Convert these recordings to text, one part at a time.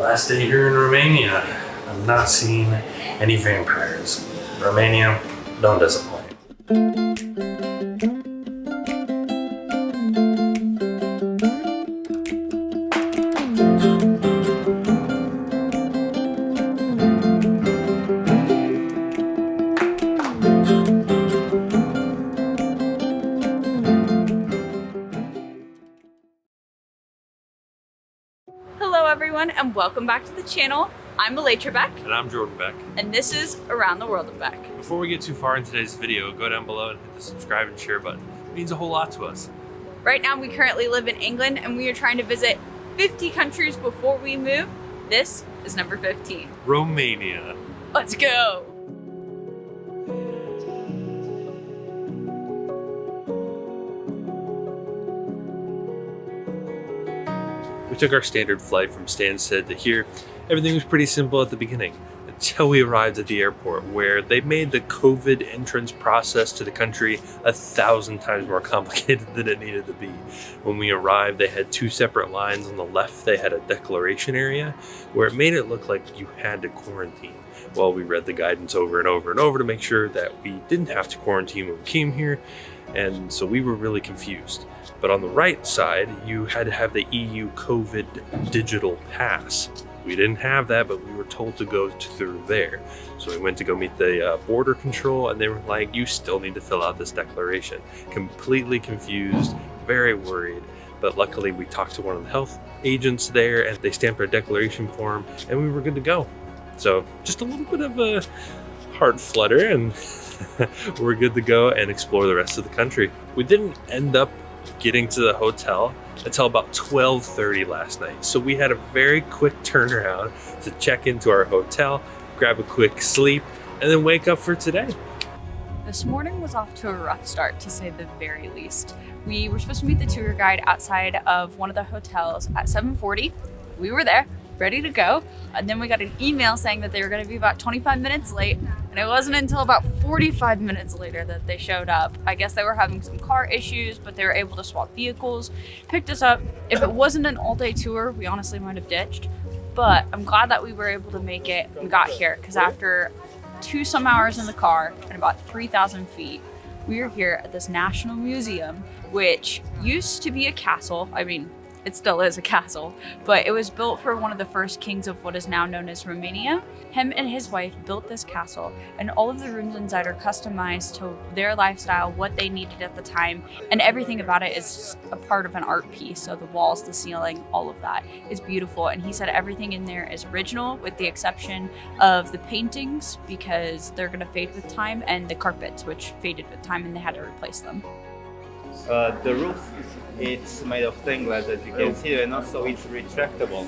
Last day here in Romania. I'm not seeing any vampires. Romania, don't disappoint. Hello everyone and welcome back to the channel. I'm Elytra Beck. And I'm Jordan Beck. And this is Around the World of Beck. Before we get too far in today's video, go down below and hit the subscribe and share button. It means a whole lot to us. Right now we currently live in England and we are trying to visit 50 countries before we move. This is number 15. Romania. Let's go! We took our standard flight from Stansted to here. Everything was pretty simple at the beginning until we arrived at the airport, where they made the COVID entrance process to the country 1,000 times more complicated than it needed to be. When we arrived, they had two separate lines. On the left, they had a declaration area where it made it look like you had to quarantine. Well, we read the guidance over and over and over to make sure that we didn't have to quarantine when we came here, and so we were really confused. But on the right side, you had to have the EU COVID digital pass. We didn't have that, but we were told to go through there. So we went to go meet the border control, and they were like, you still need to fill out this declaration. Completely confused, very worried. But luckily we talked to one of the health agents there, and they stamped our declaration form, and we were good to go. So just a little bit of a heart flutter, and we're good to go and explore the rest of the country. We didn't end up getting to the hotel until about 12:30 last night. So we had a very quick turnaround to check into our hotel, grab a quick sleep, and then wake up for today. This morning was off to a rough start, to say the very least. We were supposed to meet the tour guide outside of one of the hotels at 7:40. We were there, ready to go, and then we got an email saying that they were going to be about 25 minutes late, and it wasn't until about 45 minutes later that they showed up. I guess they were having some car issues, but they were able to swap vehicles, picked us up. If it wasn't an all-day tour, we honestly might have ditched, but I'm glad that we were able to make it and got here, because after some hours in the car and about 3,000 feet, we are here at this National Museum, which used to be a castle. I mean, it still is a castle, but it was built for one of the first kings of what is now known as Romania. Him and his wife built this castle, and all of the rooms inside are customized to their lifestyle, what they needed at the time, and everything about it is a part of an art piece. So the walls, the ceiling, all of that is beautiful. And he said everything in there is original, with the exception of the paintings, because they're gonna fade with time, and the carpets, which faded with time and they had to replace them. The roof, it's made of stained glass, as you can see, and also it's retractable.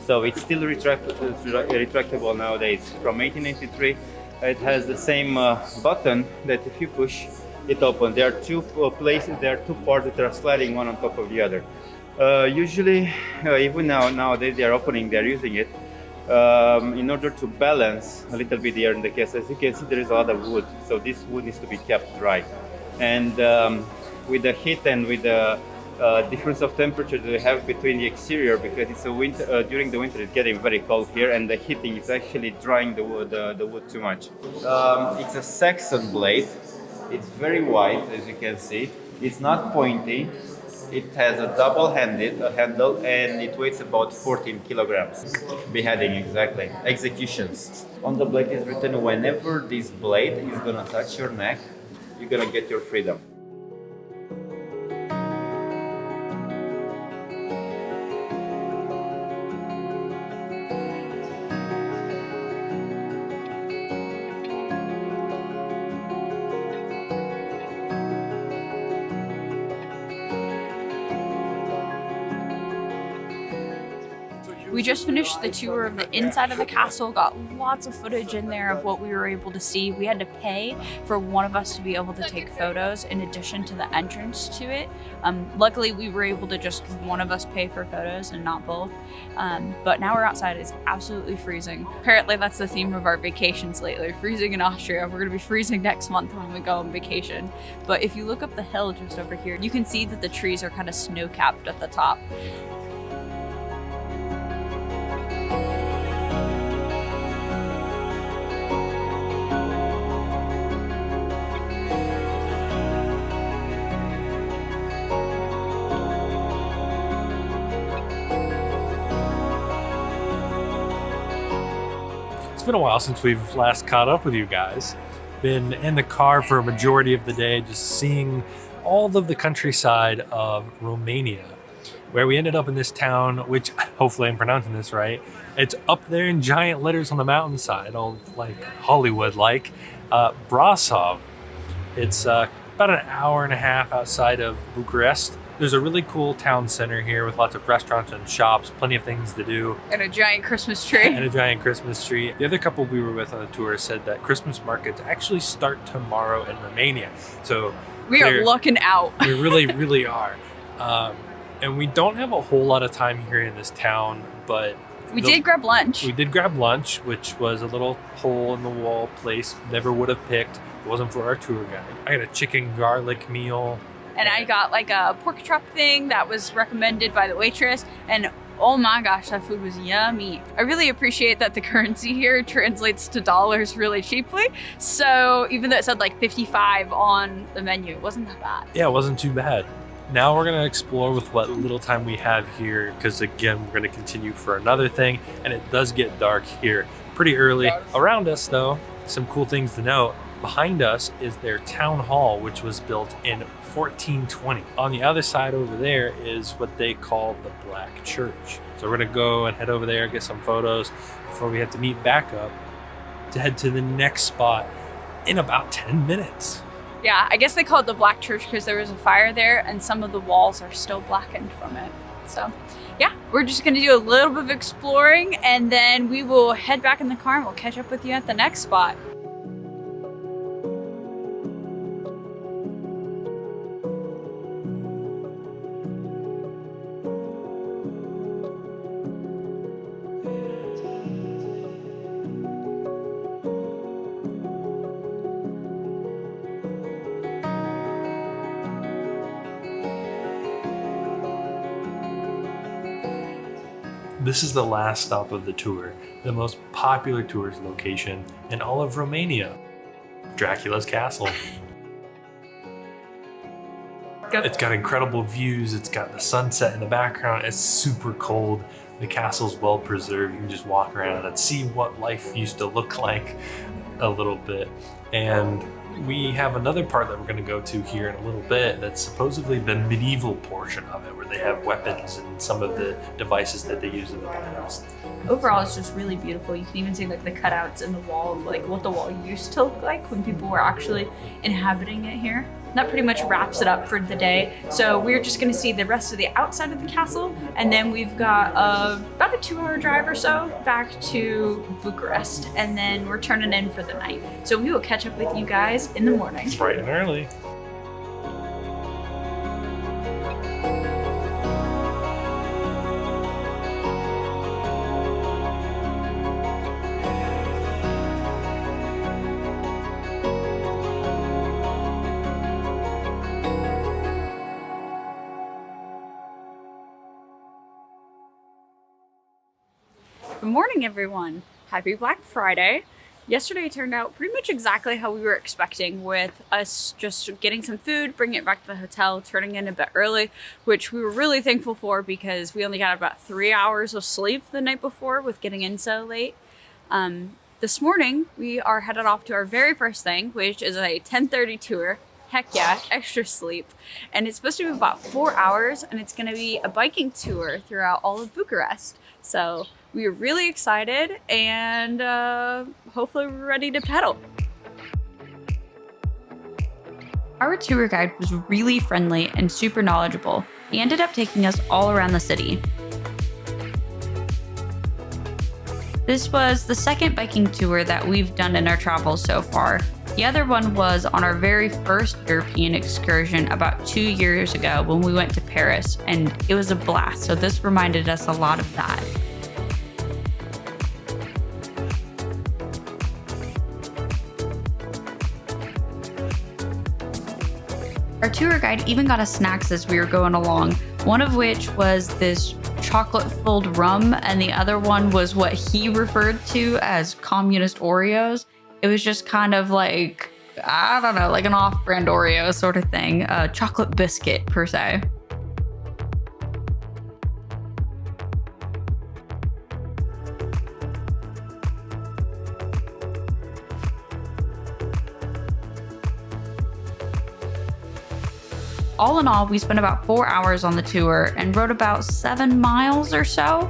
So it's still retractable nowadays. From 1883, it has the same button that if you push, it opens. There are two places, there are two parts that are sliding one on top of the other. Usually, even nowadays they are opening, they are using it in order to balance a little bit the air in the case. As you can see, there is a lot of wood, so this wood needs to be kept dry. And with the heat and with the difference of temperature that we have between the exterior, because it's a winter, during the winter it's getting very cold here, and the heating is actually drying the wood too much. It's a Saxon blade. It's very wide, as you can see. It's not pointy. It has a double-handed handle, and it weighs about 14 kilograms. Beheading, exactly. Executions. On the blade is written, whenever this blade is gonna touch your neck, you're gonna get your freedom. We just finished the tour of the inside of the castle, got lots of footage in there of what we were able to see. We had to pay for one of us to be able to take photos in addition to the entrance to it. Luckily, we were able to just one of us pay for photos and not both. But now we're outside, it's absolutely freezing. Apparently that's the theme of our vacations lately, freezing in Austria. We're gonna be freezing next month when we go on vacation. But if you look up the hill just over here, you can see that the trees are kind of snow-capped at the top. It's been a while since we've last caught up with you guys. Been in the car for a majority of the day, just seeing all of the countryside of Romania, where we ended up in this town, which hopefully I'm pronouncing this right. It's up there in giant letters on the mountainside, all like Hollywood-like. Brasov. It's about an hour and a half outside of Bucharest. There's a really cool town center here with lots of restaurants and shops, plenty of things to do. And a giant Christmas tree. And a giant Christmas tree. The other couple we were with on the tour said that Christmas markets actually start tomorrow in Romania. So we are looking out. We really, really are. And we don't have a whole lot of time here in this town, but we did grab lunch. We did grab lunch, which was a little hole in the wall place. Never would have picked. It wasn't for our tour guide. I got a chicken garlic meal. And I got like a pork chop thing that was recommended by the waitress. And oh my gosh, that food was yummy. I really appreciate that the currency here translates to dollars really cheaply. So even though it said like 55 on the menu, it wasn't that bad. Yeah, it wasn't too bad. Now we're gonna explore with what little time we have here, because again, we're gonna continue for another thing, and it does get dark here pretty early. Around us though, some cool things to note. Behind us is their town hall, which was built in 1420. On the other side over there is what they call the Black Church. So we're gonna go and head over there, get some photos before we have to meet back up to head to the next spot in about 10 minutes. Yeah, I guess they call it the Black Church because there was a fire there and some of the walls are still blackened from it. So yeah, we're just gonna do a little bit of exploring and then we will head back in the car and we'll catch up with you at the next spot. This is the last stop of the tour, the most popular tourist location in all of Romania, Dracula's Castle. It's got incredible views, it's got the sunset in the background, it's super cold, the castle's well preserved, you can just walk around and see what life used to look like a little bit. And we have another part that we're going to go to here in a little bit that's supposedly the medieval portion of it, where they have weapons and some of the devices that they used in the past. Overall, it's just really beautiful. You can even see like the cutouts in the wall of like what the wall used to look like when people were actually inhabiting it here. That pretty much wraps it up for the day. So we're just gonna see the rest of the outside of the castle, and then we've got about a 2-hour drive or so back to Bucharest, and then we're turning in for the night. So we will catch up with you guys in the morning. Bright and early. Good morning, everyone. Happy Black Friday. Yesterday turned out pretty much exactly how we were expecting, with us just getting some food, bringing it back to the hotel, turning in a bit early, which we were really thankful for because we only got about 3 hours of sleep the night before with getting in so late. This morning, we are headed off to our very first thing, which is a 10:30 tour. Heck yeah, extra sleep. And it's supposed to be about 4 hours, and it's gonna be a biking tour throughout all of Bucharest. So we are really excited, and hopefully we're ready to pedal. Our tour guide was really friendly and super knowledgeable. He ended up taking us all around the city. This was the second biking tour that we've done in our travels so far. The other one was on our very first European excursion about 2 years ago when we went to Paris, and it was a blast, so this reminded us a lot of that. Our tour guide even got us snacks as we were going along, one of which was this chocolate-filled rum, and the other one was what he referred to as communist Oreos. It was just kind of like, I don't know, like an off-brand Oreo sort of thing, a chocolate biscuit per se. All in all, we spent about 4 hours on the tour and rode about 7 miles or so.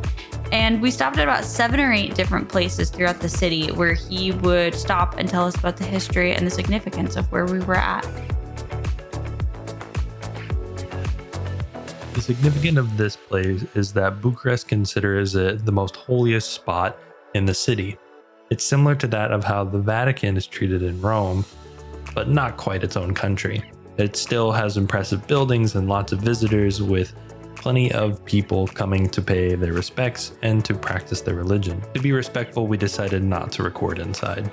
And we stopped at about 7 or 8 different places throughout the city where he would stop and tell us about the history and the significance of where we were at. The significance of this place is that Bucharest considers it the most holiest spot in the city. It's similar to that of how the Vatican is treated in Rome, but not quite its own country. It still has impressive buildings and lots of visitors, with plenty of people coming to pay their respects and to practice their religion. To be respectful, we decided not to record inside.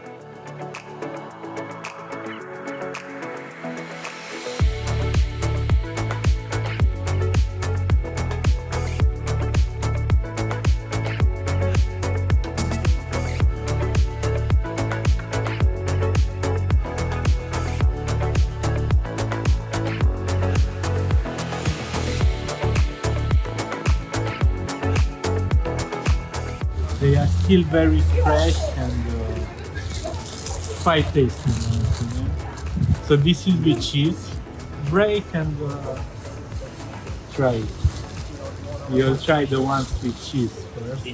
They are still very fresh and quite tasty. You know? So this is the cheese. Break and try it. You'll try the ones with cheese first.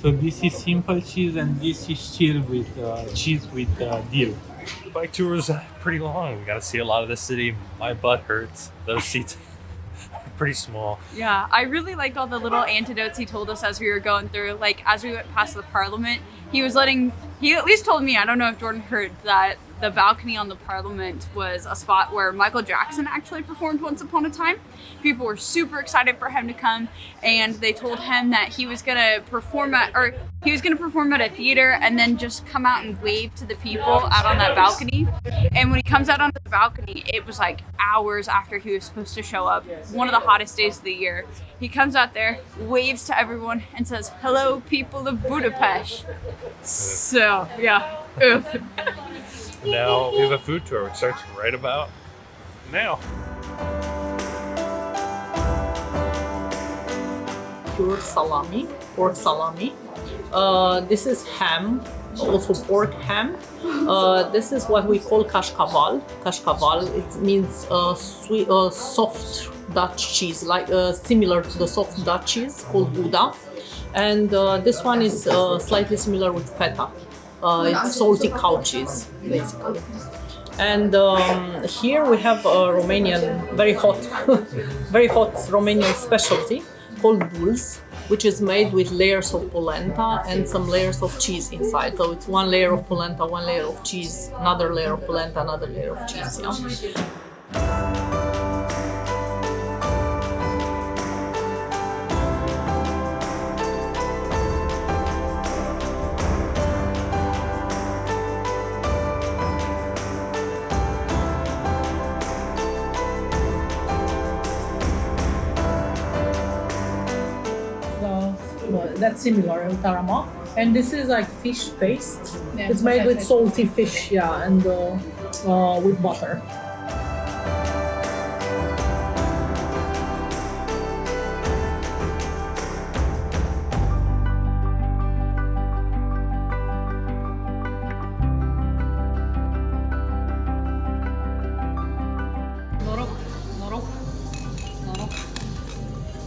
So this is simple cheese and this is chill with cheese with dill. The bike tour was pretty long. We got to see a lot of the city. My butt hurts. Those seats are pretty small. Yeah, I really liked all the little anecdotes he told us as we were going through. Like, as we went past the Parliament, he at least told me, I don't know if Jordan heard, that the balcony on the Parliament was a spot where Michael Jackson actually performed once upon a time. People were super excited for him to come, and they told him that he was gonna perform at a theater and then just come out and wave to the people out on that balcony. And when he comes out onto the balcony, it was like hours after he was supposed to show up. One of the hottest days of the year. He comes out there, waves to everyone, and says, "Hello, people of Budapest." So, yeah. Oof. Now we have a food tour, which starts right about now. Pure salami, pork salami. This is ham, also pork ham. This is what we call kashkaval. Kashkaval, it means sweet, soft Dutch cheese, like similar to the soft Dutch cheese called Gouda. And this one is slightly similar with feta. It's salty cow cheese, basically. And here we have a Romanian, very hot, very hot Romanian specialty called bulls, which is made with layers of polenta and some layers of cheese inside. So it's one layer of polenta, one layer of cheese, another layer of polenta, another layer of cheese. Yeah? That's similar in tarama, and this is like fish paste. Yeah, it's made with salty fish, yeah, and with butter.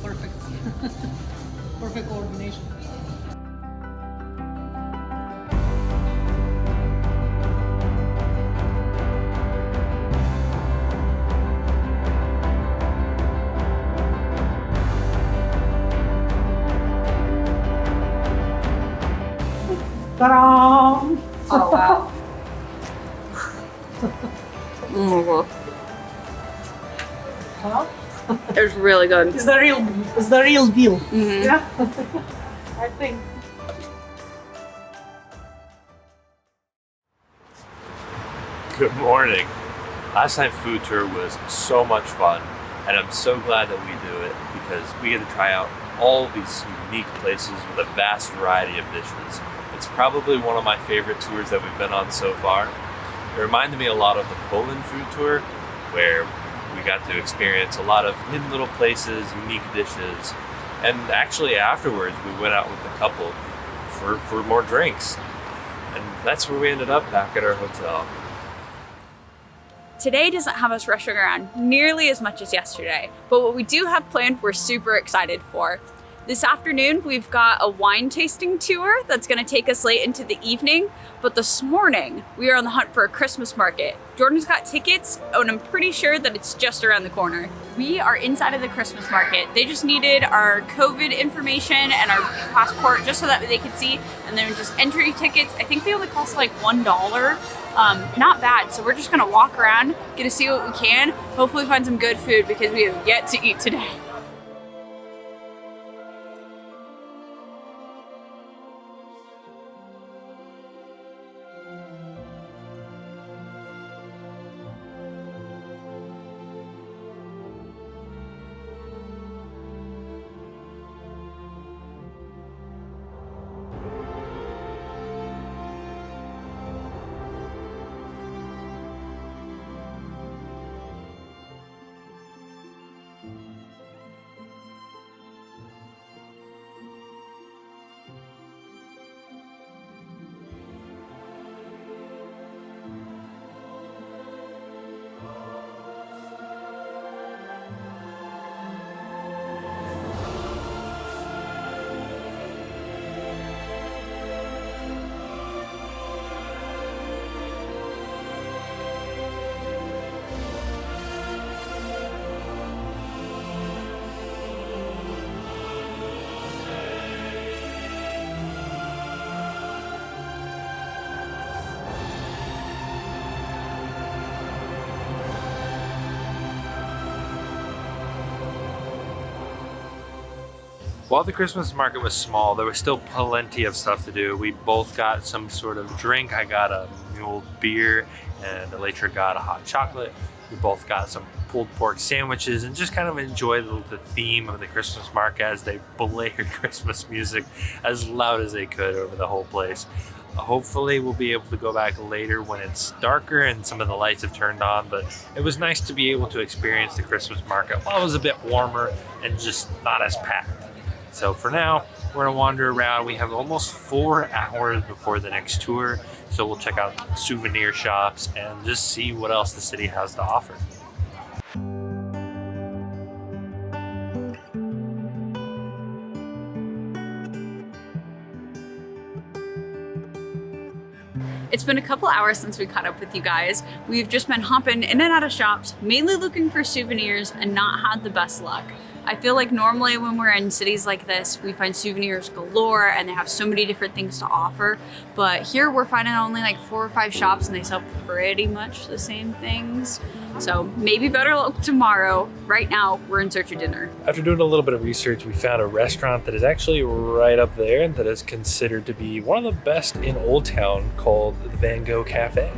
Perfect. Perfect coordination. Ta-da! Oh, wow. Oh, well. Huh? It was really good. It's the real deal. Mm-hmm. Yeah. I think. Good morning. Last night's food tour was so much fun, and I'm so glad that we do it because we get to try out all these unique places with a vast variety of dishes. It's probably one of my favorite tours that we've been on so far. It reminded me a lot of the Poland food tour, where we got to experience a lot of hidden little places, unique dishes, and actually afterwards we went out with the couple for more drinks. And that's where we ended up back at our hotel. Today doesn't have us rushing around nearly as much as yesterday, but what we do have planned we're super excited for. This afternoon, we've got a wine tasting tour that's gonna take us late into the evening, but this morning, we are on the hunt for a Christmas market. Jordan's got tickets, and I'm pretty sure that it's just around the corner. We are inside of the Christmas market. They just needed our COVID information and our passport just so that they could see, and then just entry tickets. I think they only cost like $1. Not bad, so we're just gonna walk around, get to see what we can, hopefully find some good food because we have yet to eat today. While the Christmas market was small, there was still plenty of stuff to do. We both got some sort of drink. I got a mule beer and Elytra got a hot chocolate. We both got some pulled pork sandwiches and just kind of enjoyed the theme of the Christmas market as they blared Christmas music as loud as they could over the whole place. Hopefully we'll be able to go back later when it's darker and some of the lights have turned on, but it was nice to be able to experience the Christmas market while it was a bit warmer and just not as packed. So for now, we're gonna wander around. We have almost 4 hours before the next tour, so we'll check out souvenir shops and just see what else the city has to offer. It's been a couple hours since we caught up with you guys. We've just been hopping in and out of shops, mainly looking for souvenirs and not had the best luck. I feel like normally when we're in cities like this, we find souvenirs galore and they have so many different things to offer. But here we're finding only like 4 or 5 shops and they sell pretty much the same things. So maybe better luck tomorrow. Right now, we're in search of dinner. After doing a little bit of research, we found a restaurant that is actually right up there and that is considered to be one of the best in Old Town called the Gogh Cafe.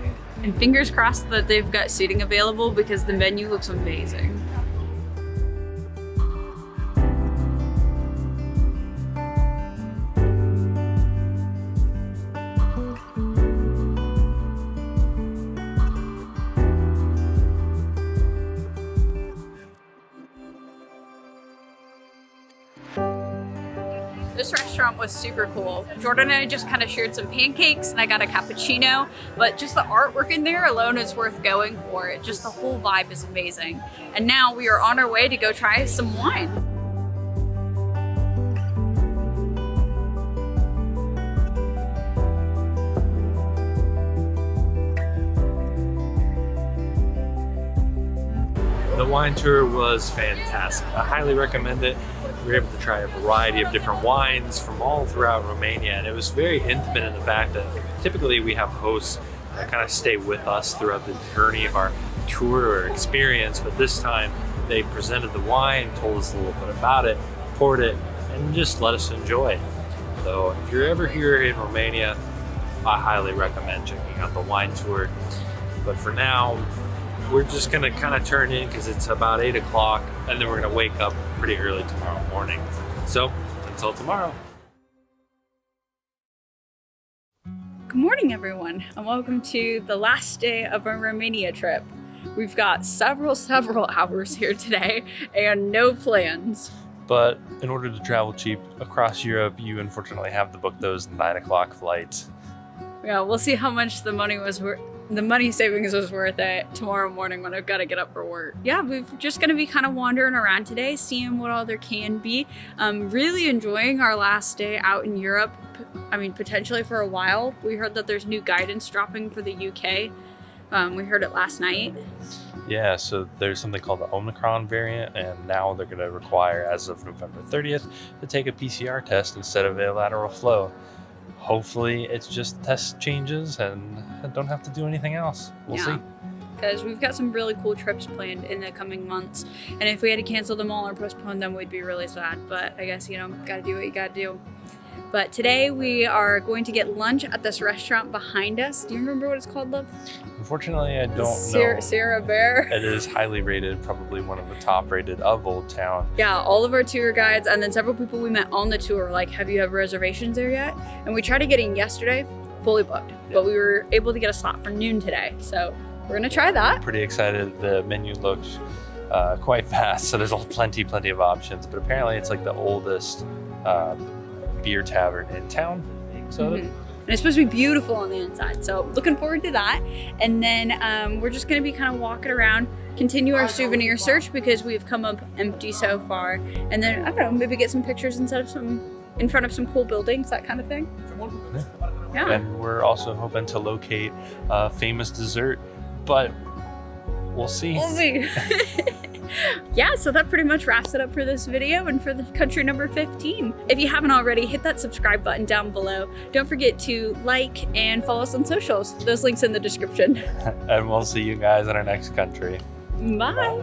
And fingers crossed that they've got seating available because the menu looks amazing. This restaurant was super cool. Jordan and I just kind of shared some pancakes and I got a cappuccino, but just the artwork in there alone is worth going for it. Just the whole vibe is amazing. And now we are on our way to go try some wine. The wine tour was fantastic. I highly recommend it. We were able to try a variety of different wines from all throughout Romania, and it was very intimate in the fact that typically we have hosts that kind of stay with us throughout the journey of our tour or experience, but this time they presented the wine, told us a little bit about it, poured it, and just let us enjoy it. So if you're ever here in Romania, I highly recommend checking out the wine tour. But for now, we're just gonna kind of turn in because it's about 8 o'clock and then we're gonna wake up pretty early tomorrow morning. So until tomorrow. Good morning, everyone, and welcome to the last day of our Romania trip. We've got several hours here today and no plans. But in order to travel cheap across Europe, you unfortunately have to book those 9 o'clock flights. Yeah, we'll see how much the money savings was worth it tomorrow morning when I've got to get up for work. Yeah, we're just going to be kind of wandering around today, seeing what all there can be. Really enjoying our last day out in Europe. I mean, potentially for a while. We heard that there's new guidance dropping for the UK. We heard it last night. Yeah, so there's something called the Omnicron variant, and now they're going to require, as of November 30th, to take a PCR test instead of a lateral flow. Hopefully it's just test changes and I don't have to do anything else. We'll see. Because we've got some really cool trips planned in the coming months. And if we had to cancel them all or postpone them, we'd be really sad. But I guess, gotta do what you gotta do. But today we are going to get lunch at this restaurant behind us. Do you remember what it's called, love? Unfortunately, I don't know. Sierra Bere. It is highly rated, probably one of the top rated of Old Town. Yeah, all of our tour guides and then several people we met on the tour were like, have you have reservations there yet? And we tried to get in yesterday, fully booked. But we were able to get a slot for noon today. So we're gonna try that. Pretty excited. The menu looks quite fast, so there's plenty of options. But apparently it's like the oldest beer tavern in town. So And it's supposed to be beautiful on the inside. So looking forward to that. And then we're just gonna be kind of walking around, continue our souvenir search because we've come up empty so far. And then, I don't know, maybe get some pictures in front of some cool buildings, that kind of thing. Yeah. And we're also hoping to locate a famous dessert, but we'll see. We'll see. Yeah, so that pretty much wraps it up for this video and for the country number 15. If you haven't already, hit that subscribe button down below. Don't forget to like and follow us on socials. Those links in the description. And we'll see you guys in our next country. Bye.